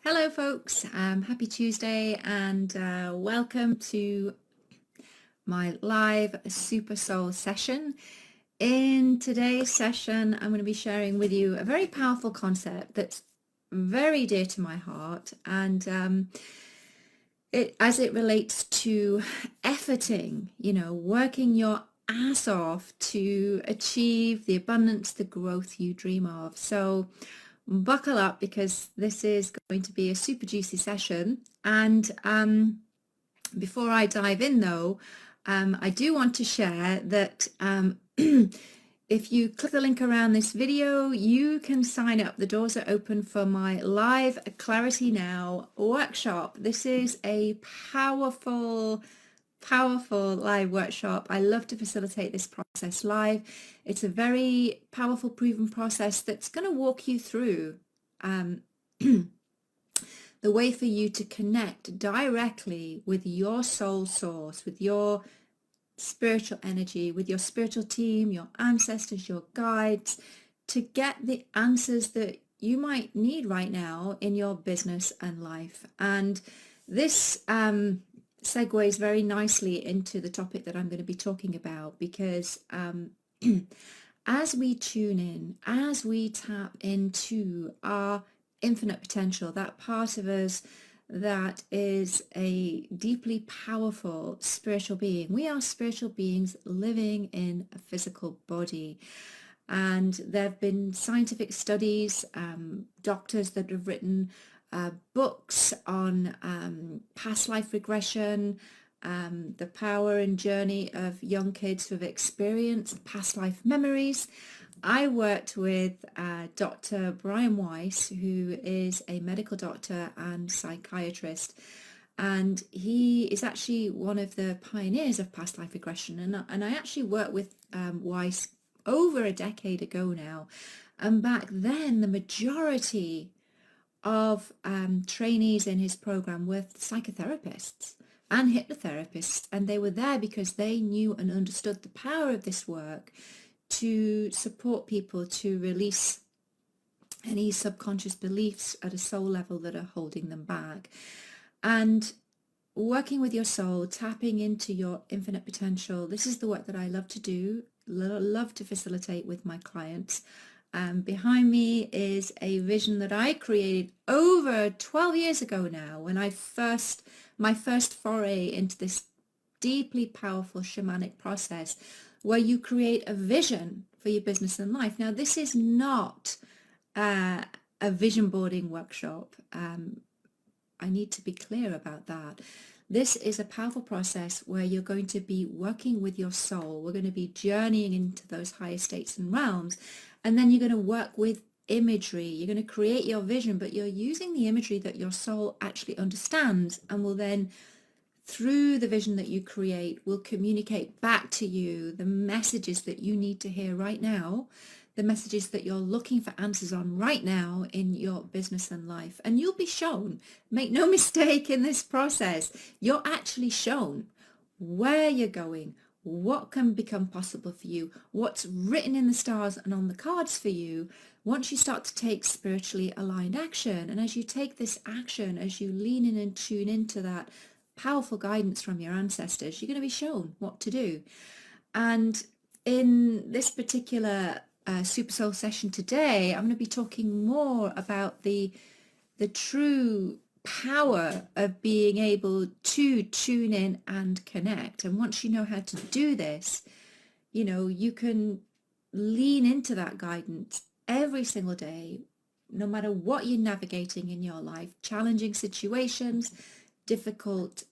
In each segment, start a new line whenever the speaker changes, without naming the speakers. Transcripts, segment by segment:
Hello folks, happy Tuesday and welcome to my live Super Soul session. In today's session I'm going to be sharing with you a very powerful concept that's very dear to my heart, and as it relates to efforting, working your ass off to achieve the abundance, the growth you dream of. So buckle up, because this is going to be a super juicy session. And before I dive in though, I do want to share that if you click the link around this video, you can sign up. The doors are open for my live Clarity Now workshop. This is a powerful live workshop. I love to facilitate this process live. It's a very powerful, proven process that's going to walk you through the way for you to connect directly with your soul source, with your spiritual energy, with your spiritual team, your ancestors, your guides, to get the answers that you might need right now in your business and life. And this segues very nicely into the topic that I'm going to be talking about, because as we tune in, as we tap into our infinite potential, that part of us that is a deeply powerful spiritual being. We are spiritual beings living in a physical body. And there have been scientific studies, doctors that have written books on past life regression, the power and journey of young kids who have experienced past life memories. I worked with Dr. Brian Weiss, who is a medical doctor and psychiatrist, and he is actually one of the pioneers of past life regression. And I actually worked with Weiss over a decade ago now, and back then the majority of trainees in his program were psychotherapists and hypnotherapists, and they were there because they knew and understood the power of this work to support people to release any subconscious beliefs at a soul level that are holding them back. And working with your soul, tapping into your infinite potential, this is the work that I love to do, love to facilitate with my clients. Behind me is a vision that I created over 12 years ago now, when my first foray into this deeply powerful shamanic process, where you create a vision for your business and life. Now, this is not a vision boarding workshop. I need to be clear about that. This is a powerful process where you're going to be working with your soul. We're going to be journeying into those higher states and realms. And then you're going to work with imagery. You're going to create your vision, but you're using the imagery that your soul actually understands, and will then, through the vision that you create, will communicate back to you the messages that you need to hear right now, the messages that you're looking for answers on right now in your business and life. And you'll be shown, make no mistake in this process, you're actually shown where you're going, what can become possible for you, what's written in the stars and on the cards for you once you start to take spiritually aligned action. And as you take this action, as you lean in and tune into that powerful guidance from your ancestors, you're going to be shown what to do. And in this particular Super Soul session today, I'm going to be talking more about the true power of being able to tune in and connect. And once you know how to do this, you can lean into that guidance every single day, no matter what you're navigating in your life, challenging situations, difficult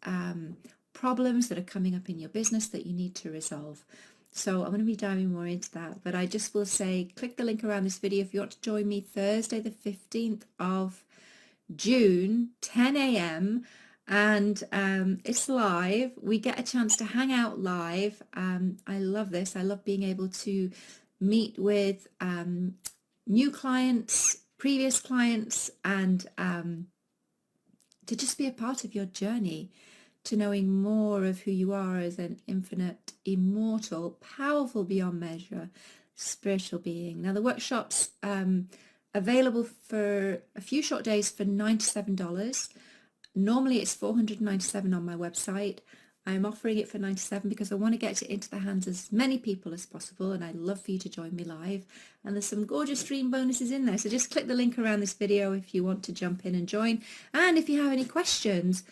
problems that are coming up in your business that you need to resolve. So I'm going to be diving more into that, but I just will say, click the link around this video if you want to join me Thursday the 15th of June, 10 a.m. and it's live. We get a chance to hang out live. I love this. I love being able to meet with new clients, previous clients, and to just be a part of your journey to knowing more of who you are as an infinite, immortal, powerful beyond measure spiritual being. Now, the workshops available for a few short days for $97. Normally it's $497 on my website. I'm offering it for $97 because I want to get it into the hands of as many people as possible, and I'd love for you to join me live. And there's some gorgeous stream bonuses in there, so just click the link around this video if you want to jump in and join. And if you have any questions,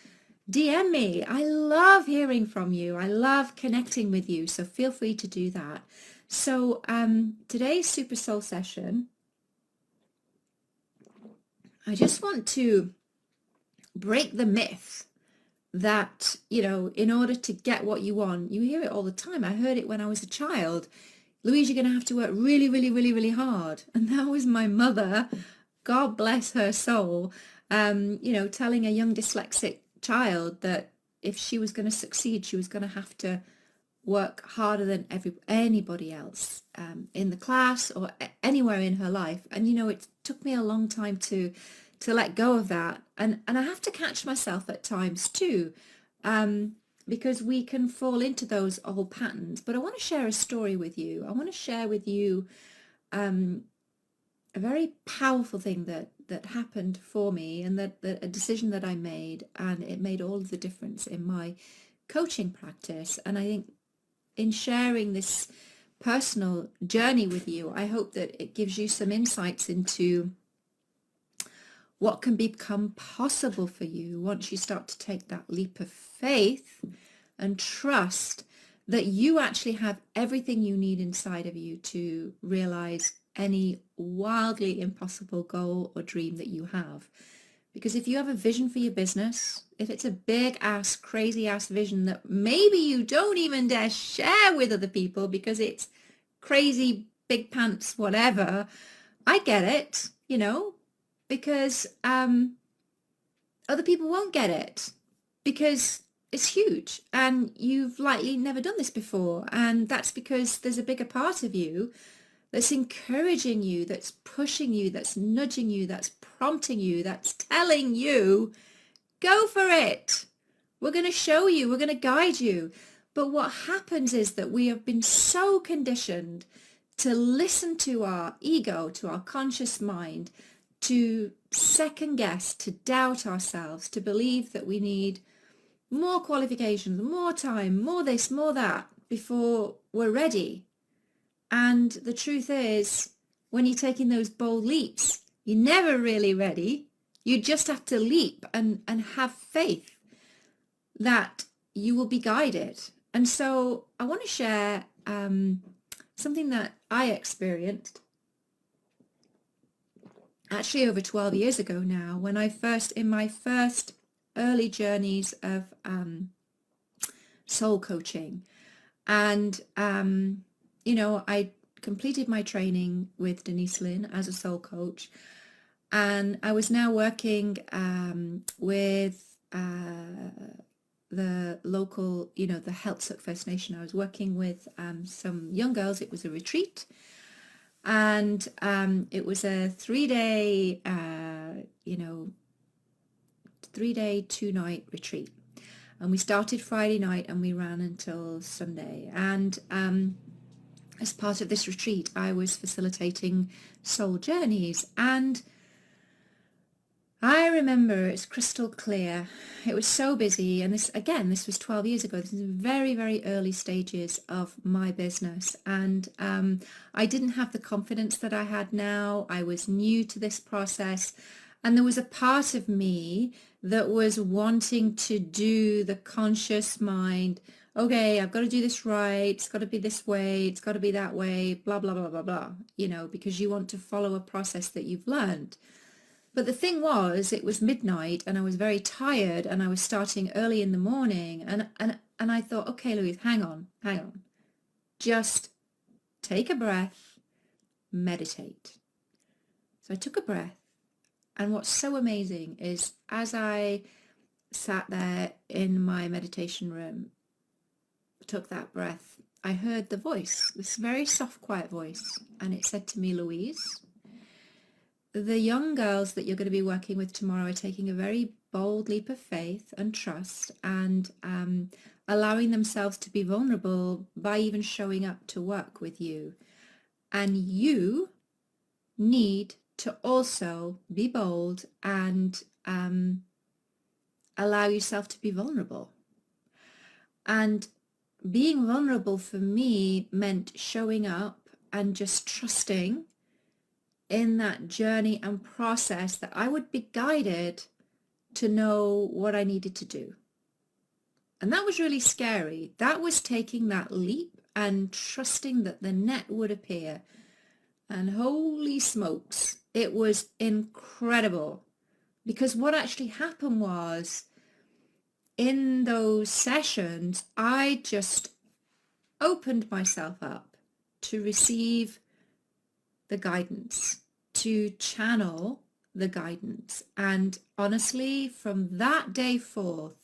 DM me. I love hearing from you. I love connecting with you, so feel free to do that. So today's Super Soul session, I just want to break the myth that, you know, in order to get what you want, you hear it all the time. I heard it when I was a child. Louise, you're going to have to work really, really, really, really hard. And that was my mother, God bless her soul, you know, telling a young dyslexic child that if she was going to succeed, she was going to have to work harder than anybody else in the class or anywhere in her life. And, you know, it took me a long time to let go of that. And I have to catch myself at times too, because we can fall into those old patterns. But I want to share a story with you. I want to share with you a very powerful thing that happened for me, and that a decision that I made, and it made all of the difference in my coaching practice. And I think in sharing this personal journey with you, I hope that it gives you some insights into what can become possible for you once you start to take that leap of faith and trust that you actually have everything you need inside of you to realize any wildly impossible goal or dream that you have. Because if you have a vision for your business, if it's a big ass, crazy ass vision that maybe you don't even dare share with other people because it's crazy, big pants, whatever, I get it, you know, because other people won't get it because it's huge and you've likely never done this before. And that's because there's a bigger part of you that's encouraging you, that's pushing you, that's nudging you, that's prompting you, that's telling you, go for it. We're going to show you, we're going to guide you. But what happens is that we have been so conditioned to listen to our ego, to our conscious mind, to second guess, to doubt ourselves, to believe that we need more qualifications, more time, more this, more that before we're ready. And the truth is, when you're taking those bold leaps, you're never really ready. You just have to leap and have faith that you will be guided. And so I want to share something that I experienced actually over 12 years ago now, when in my first early journeys of soul coaching. And, you know, I completed my training with Denise Lynn as a soul coach. And I was now working with the local, you know, the 𝗪𝗪𝗥𝗏 First Nation. I was working with some young girls. It was a retreat. And it was a 3-day, 2-night retreat. And we started Friday night and we ran until Sunday. And as part of this retreat, I was facilitating soul journeys. And I remember it's crystal clear. It was so busy. And this was 12 years ago. This is very, very early stages of my business. And I didn't have the confidence that I had now. I was new to this process. And there was a part of me that was wanting to do the conscious mind, okay, I've got to do this right. It's got to be this way. It's got to be that way, blah, blah, blah, blah, blah, you know, because you want to follow a process that you've learned. But the thing was, it was midnight and I was very tired and I was starting early in the morning. And I thought, okay, Louise, hang on. Just take a breath, meditate. So I took a breath. And what's so amazing is as I sat there in my meditation room, took that breath, I heard the voice, this very soft, quiet voice. And it said to me, Louise, the young girls that you're going to be working with tomorrow are taking a very bold leap of faith and trust and allowing themselves to be vulnerable by even showing up to work with you. And you need to also be bold and allow yourself to be vulnerable. And being vulnerable for me meant showing up and just trusting in that journey and process that I would be guided to know what I needed to do. And that was really scary. That was taking that leap and trusting that the net would appear. And holy smokes, it was incredible. Because what actually happened was, in those sessions, I just opened myself up to receive the guidance, to channel the guidance. And honestly, from that day forth,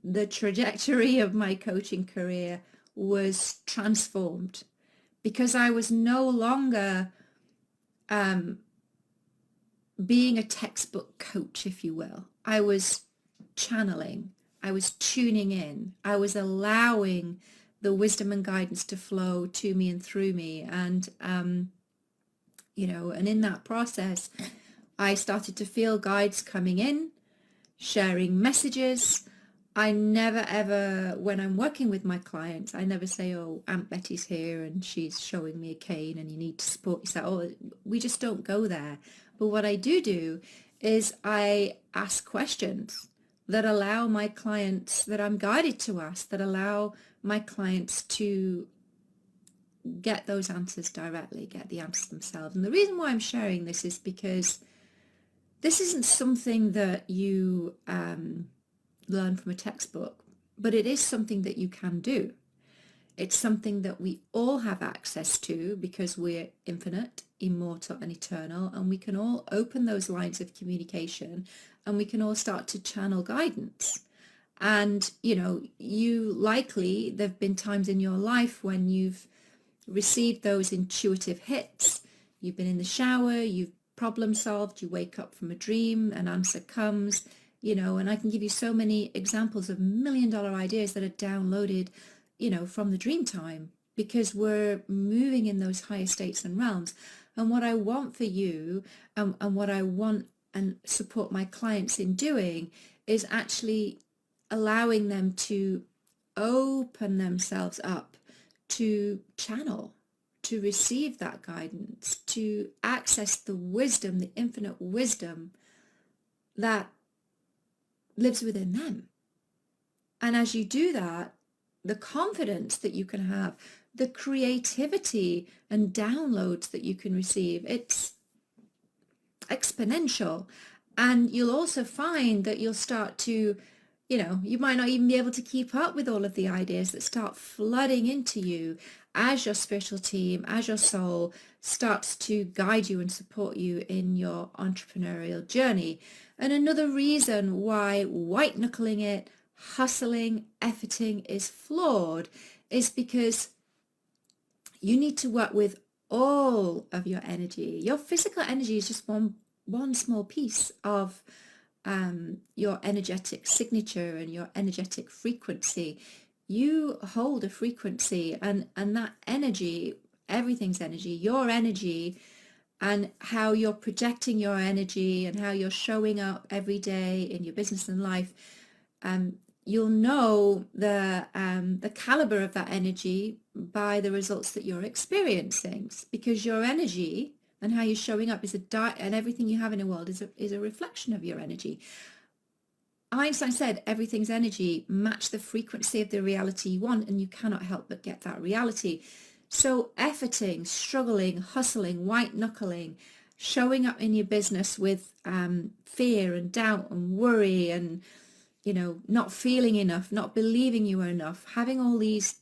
the trajectory of my coaching career was transformed, because I was no longer being a textbook coach, if you will. I was channeling, I was tuning in, I was allowing the wisdom and guidance to flow to me and through me. And, and in that process, I started to feel guides coming in, sharing messages. I never ever, when I'm working with my clients, I never say, oh, Aunt Betty's here and she's showing me a cane and you need to support yourself. Oh, we just don't go there. But what I do is I ask questions that allow my clients, that I'm guided to ask, that allow my clients to get those answers directly, get the answers themselves. And the reason why I'm sharing this is because this isn't something that you learn from a textbook, but it is something that you can do. It's something that we all have access to because we're infinite, immortal, and eternal, and we can all open those lines of communication and we can all start to channel guidance. And, you likely, there have been times in your life when you've received those intuitive hits. You've been in the shower, you've problem solved, you wake up from a dream, an answer comes, and I can give you so many examples of $1 million ideas that are downloaded, from the dream time, because we're moving in those higher states and realms. And what I want for you, and what I want and support my clients in doing, is actually allowing them to open themselves up to channel, to receive that guidance, to access the wisdom, the infinite wisdom that lives within them. And as you do that, the confidence that you can have, the creativity and downloads that you can receive, it's exponential. And you'll also find that you'll start to, you might not even be able to keep up with all of the ideas that start flooding into you as your spiritual team, as your soul starts to guide you and support you in your entrepreneurial journey. And another reason why white knuckling it, hustling, efforting is flawed is because you need to work with all of your energy. Your physical energy is just one small piece of your energetic signature and your energetic frequency. You hold a frequency, and that energy, everything's energy, your energy, and how you're projecting your energy and how you're showing up every day in your business and life, you'll know the caliber of that energy by the results that you're experiencing, because your energy and how you're showing up is and everything you have in the world is a reflection of your energy. Einstein said everything's energy. Match the frequency of the reality you want and you cannot help but get that reality. So efforting, struggling, hustling, white knuckling, showing up in your business with fear and doubt and worry and not feeling enough, not believing you are enough, having all these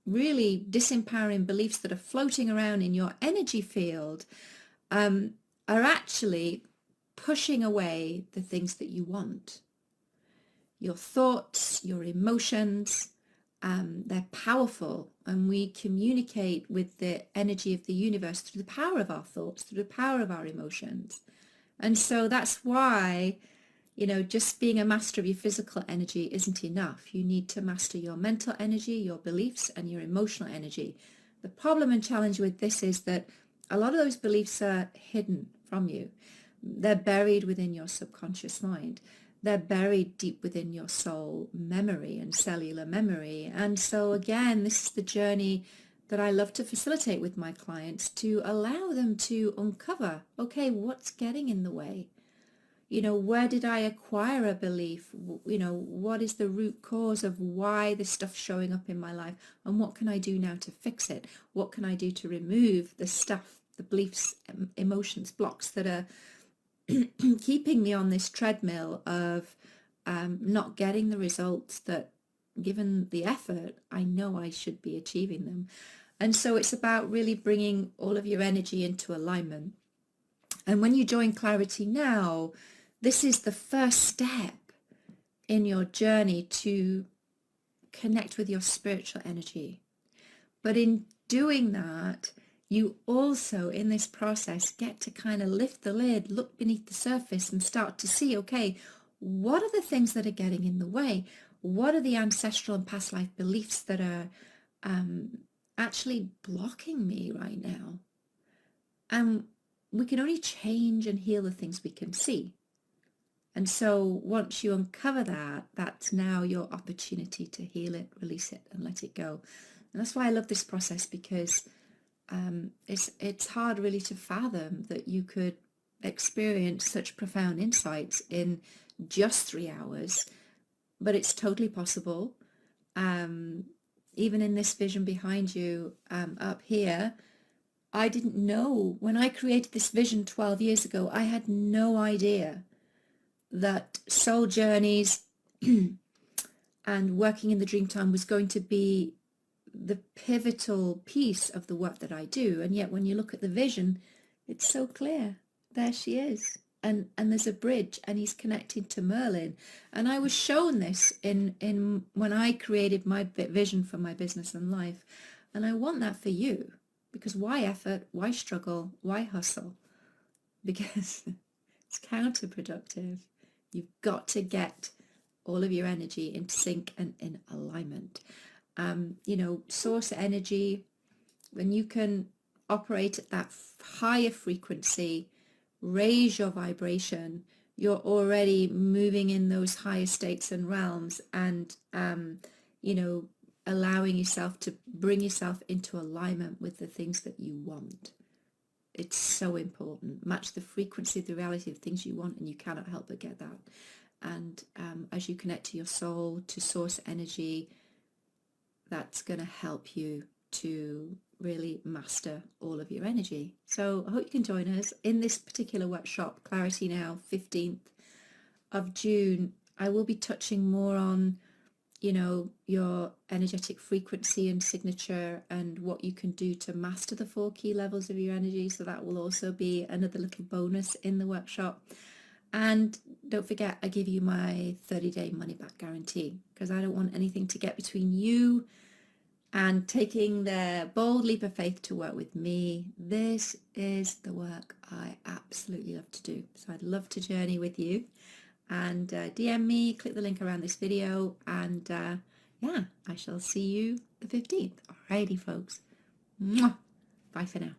really disempowering beliefs that are floating around in your energy field are actually pushing away the things that you want. Your thoughts, your emotions, they're powerful, and we communicate with the energy of the universe through the power of our thoughts, through the power of our emotions. And so that's why just being a master of your physical energy isn't enough. You need to master your mental energy, your beliefs, and your emotional energy. The problem and challenge with this is that a lot of those beliefs are hidden from you. They're buried within your subconscious mind. They're buried deep within your soul memory and cellular memory. And so again, this is the journey that I love to facilitate with my clients, to allow them to uncover, okay, what's getting in the way? You know, where did I acquire a belief? You know, what is the root cause of why this stuff's showing up in my life? And what can I do now to fix it? What can I do to remove the stuff, the beliefs, emotions, blocks that are keeping me on this treadmill of not getting the results that, given the effort, I know I should be achieving them. And so it's about really bringing all of your energy into alignment. And when you join Clarity Now, this is the first step in your journey to connect with your spiritual energy. But in doing that, you also, in this process, get to kind of lift the lid, look beneath the surface and start to see, okay, what are the things that are getting in the way? What are the ancestral and past life beliefs that are actually blocking me right now? And we can only change and heal the things we can see. And so once you uncover that, that's now your opportunity to heal it, release it, and let it go. And that's why I love this process, because it's hard really to fathom that you could experience such profound insights in just 3 hours, but it's totally possible. Even in this vision behind you up here, I didn't know, when I created this vision 12 years ago, I had no idea that soul journeys and working in the dream time was going to be the pivotal piece of the work that I do. And yet when you look at the vision, it's so clear. There she is. And there's a bridge, and he's connecting to Merlin. And I was shown this in when I created my vision for my business and life. And I want that for you. Because why effort? Why struggle? Why hustle? Because it's counterproductive. You've got to get all of your energy in sync and in alignment. You know, source energy, when you can operate at that higher frequency, raise your vibration, you're already moving in those higher states and realms, and, you know, allowing yourself to bring yourself into alignment with the things that you want. It's so important. Match the frequency of the reality of things you want, and you cannot help but get that. And as you connect to your soul, to source energy, that's going to help you to really master all of your energy. So I hope you can join us in this particular workshop, Clarity Now, 15th of June. I will be touching more on, you know, your energetic frequency and signature, and what you can do to master the 4 key levels of your energy. So that will also be another little bonus in the workshop. And don't forget, I give you my 30-day money-back guarantee, because I don't want anything to get between you and taking the bold leap of faith to work with me. This is the work I absolutely love to do. So I'd love to journey with you. And DM me, click the link around this video, and yeah, I shall see you the 15th. Alrighty, folks. Mwah. Bye for now.